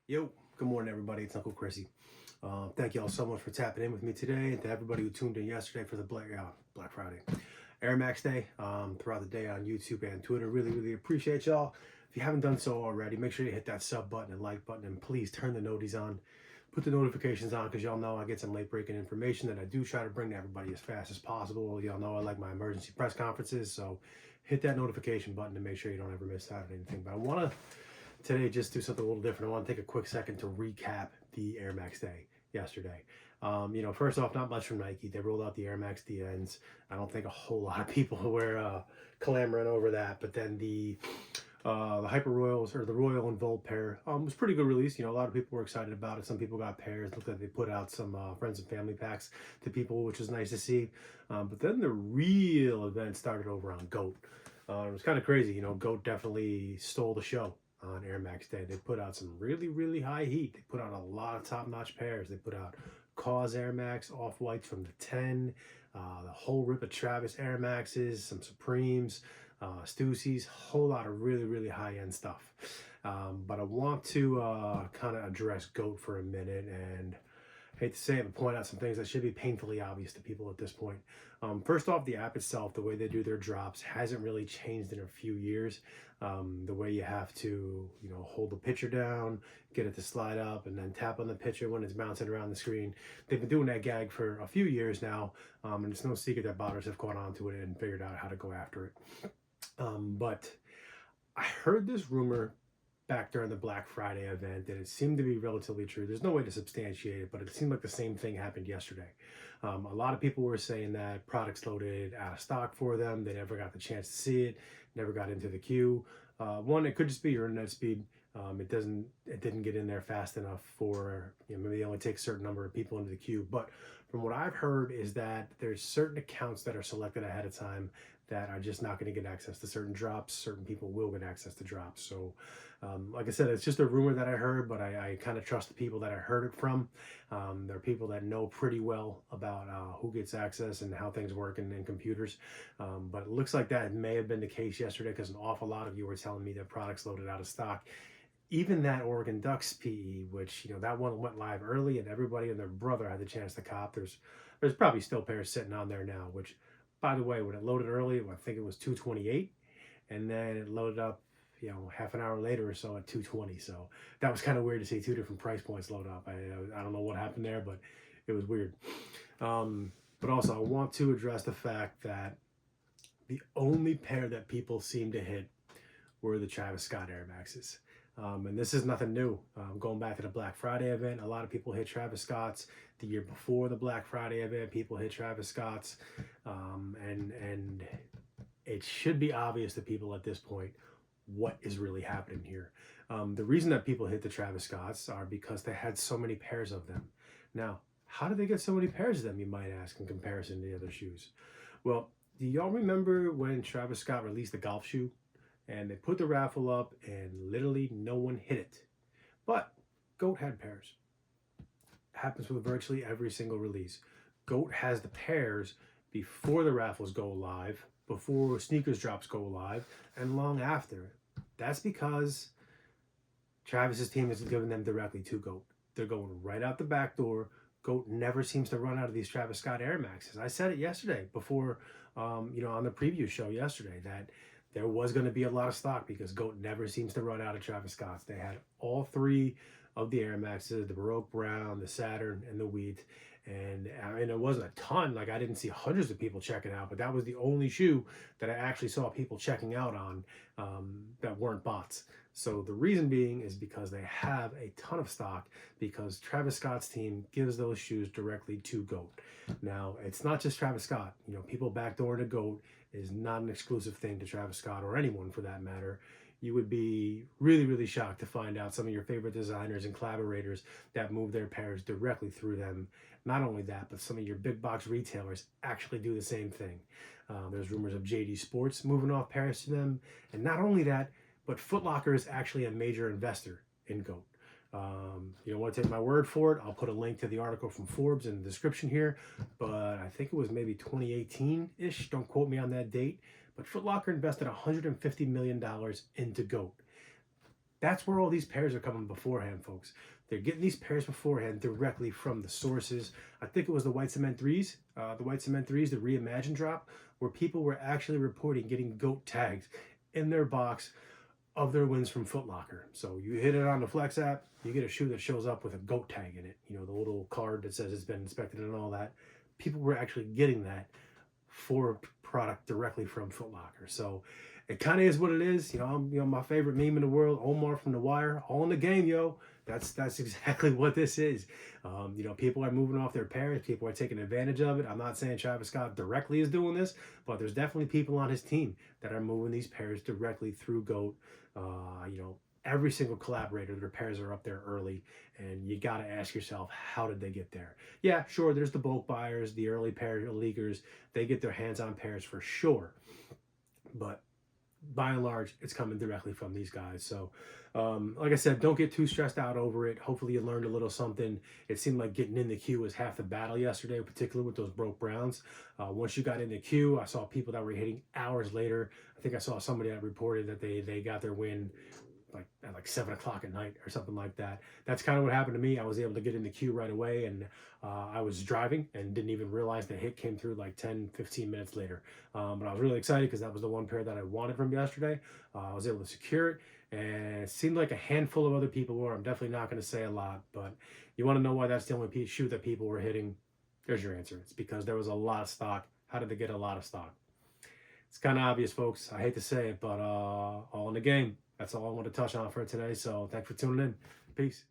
Yo, good morning, everybody. It's Uncle Chrissy. Thank you all so much for tapping in with me today, and to everybody who tuned in yesterday for the Black Friday Air Max Day throughout the day on YouTube and Twitter. Really appreciate y'all. If you haven't done so already, make sure you hit that sub button and like button, and please turn the noties on. Put the notifications on because y'all know I get some late breaking information that I do try to bring to everybody as fast as possible. Y'all know I like my emergency press conferences, so hit that notification button to make sure you don't ever miss out on anything. But I want to today just do something a little different. I want to take a quick second to recap the Air Max Day yesterday. First off, not much from Nike. They rolled out the Air Max DNs. I don't think a whole lot of people were clamoring over that. But then the Hyper Royals, or the Royal and Volt pair, was a pretty good release. A lot of people were excited about it. Some people got pairs. Looked like they put out some friends and family packs to people, which was nice to see. But then the real event started over on GOAT. It was kind of crazy. GOAT definitely stole the show on Air Max Day. They put out some really high heat. They put out a lot of top-notch pairs. They put out Kaws Air Max Off-Whites from the 10, the whole rip of Travis Air Maxes, some Supremes, Stussys, whole lot of really high-end stuff. But I want to kind of address GOAT for a minute, and hate to say it, but point out some things that should be painfully obvious to people at this point. First off, the app itself, the way they do their drops hasn't really changed in a few years. The way you have to, hold the picture down, get it to slide up, and then tap on the picture when it's bouncing around the screen. They've been doing that gag for a few years now, and it's no secret that botters have caught on to it and figured out how to go after it. But I heard this rumor back during the Black Friday event, and it seemed to be relatively true. There's no way to substantiate it, but it seemed like the same thing happened yesterday. A lot of people were saying that products loaded out of stock for them. They never got the chance to see it, never got into the queue. One, it could just be your internet speed. It didn't get in there fast enough for, maybe they only take a certain number of people into the queue. But from what I've heard is that there's certain accounts that are selected ahead of time that are just not going to get access to certain drops. Certain people will get access to drops. So, like I said, it's just a rumor that I heard, but I kind of trust the people that I heard it from. There are people that know pretty well about who gets access and how things work in computers. But it looks like that may have been the case yesterday, because an awful lot of you were telling me that products loaded out of stock. Even that Oregon Ducks PE, which, that one went live early and everybody and their brother had the chance to cop. There's probably still pairs sitting on there now, which, by the way, when it loaded early, I think it was 228, and then it loaded up, half an hour later or so at 220. So that was kind of weird to see two different price points load up. I don't know what happened there, but it was weird. But also, I want to address the fact that the only pair that people seemed to hit were the Travis Scott Air Maxes. And this is nothing new. Going back to the Black Friday event, a lot of people hit Travis Scott's. The year before the Black Friday event, people hit Travis Scott's. And it should be obvious to people at this point what is really happening here. The reason that people hit the Travis Scott's are because they had so many pairs of them. Now, how did they get so many pairs of them, you might ask, in comparison to the other shoes? Well, do y'all remember when Travis Scott released the golf shoe? And they put the raffle up and literally no one hit it. But GOAT had pairs. Happens with virtually every single release. GOAT has the pairs before the raffles go live, before sneakers drops go live, and long after. That's because Travis's team isn't giving them directly to GOAT. They're going right out the back door. GOAT never seems to run out of these Travis Scott Air Maxes. I said it yesterday before, on the preview show yesterday, that there was going to be a lot of stock because GOAT never seems to run out of Travis Scott's. They had all three of the Air Maxes, the Baroque Brown, the Saturn, and the Wheat. And it wasn't a ton. Like, I didn't see hundreds of people checking out, but that was the only shoe that I actually saw people checking out on that weren't bots. So the reason being is because they have a ton of stock, because Travis Scott's team gives those shoes directly to GOAT. Now, it's not just Travis Scott. People backdooring to GOAT is not an exclusive thing to Travis Scott, or anyone for that matter. You would be really shocked to find out some of your favorite designers and collaborators that move their pairs directly through them. Not only that, but some of your big box retailers actually do the same thing. There's rumors of JD Sports moving off pairs to them. And not only that, but Foot Locker is actually a major investor in GOAT. You don't want to take my word for it. I'll put a link to the article from Forbes in the description here, but I think it was maybe 2018-ish. Don't quote me on that date. But Foot Locker invested $150 million into GOAT. That's where all these pairs are coming beforehand, folks. They're getting these pairs beforehand directly from the sources. I think it was the White Cement 3s, the reimagined drop, where people were actually reporting getting GOAT tags in their box of their wins from Foot Locker. So you hit it on the Flex app, you get a shoe that shows up with a GOAT tag in it, you know, the little card that says it's been inspected and all that. People were actually getting that for product directly from Foot Locker. So it kind of is what it is. My favorite meme in the world, Omar from The Wire, all in the game, yo. That's exactly what this is. People are moving off their pairs. People are taking advantage of it. I'm not saying Travis Scott directly is doing this, but there's definitely people on his team that are moving these pairs directly through GOAT. Every single collaborator, their pairs are up there early, and you got to ask yourself, how did they get there? Yeah, sure, there's the bulk buyers, the early pair leaguers. They get their hands on pairs for sure, but by and large, it's coming directly from these guys. So, like I said, don't get too stressed out over it. Hopefully you learned a little something. It seemed like getting in the queue was half the battle yesterday, particularly with those broke Browns. Once you got in the queue, I saw people that were hitting hours later. I think I saw somebody that reported that they got their win at 7 o'clock at night or something like that. That's kind of what happened to me. I was able to get in the queue right away, and I was driving and didn't even realize the hit came through like 10-15 minutes later. But I was really excited because that was the one pair that I wanted from yesterday. I was able to secure it, and it seemed like a handful of other people were. I'm definitely not going to say a lot, but you want to know why that's the only shoe that people were hitting? There's your answer. It's because there was a lot of stock. How did they get a lot of stock? It's kind of obvious, folks. I hate to say it, but all in the game. That's all I want to touch on for today. So thanks for tuning in. Peace.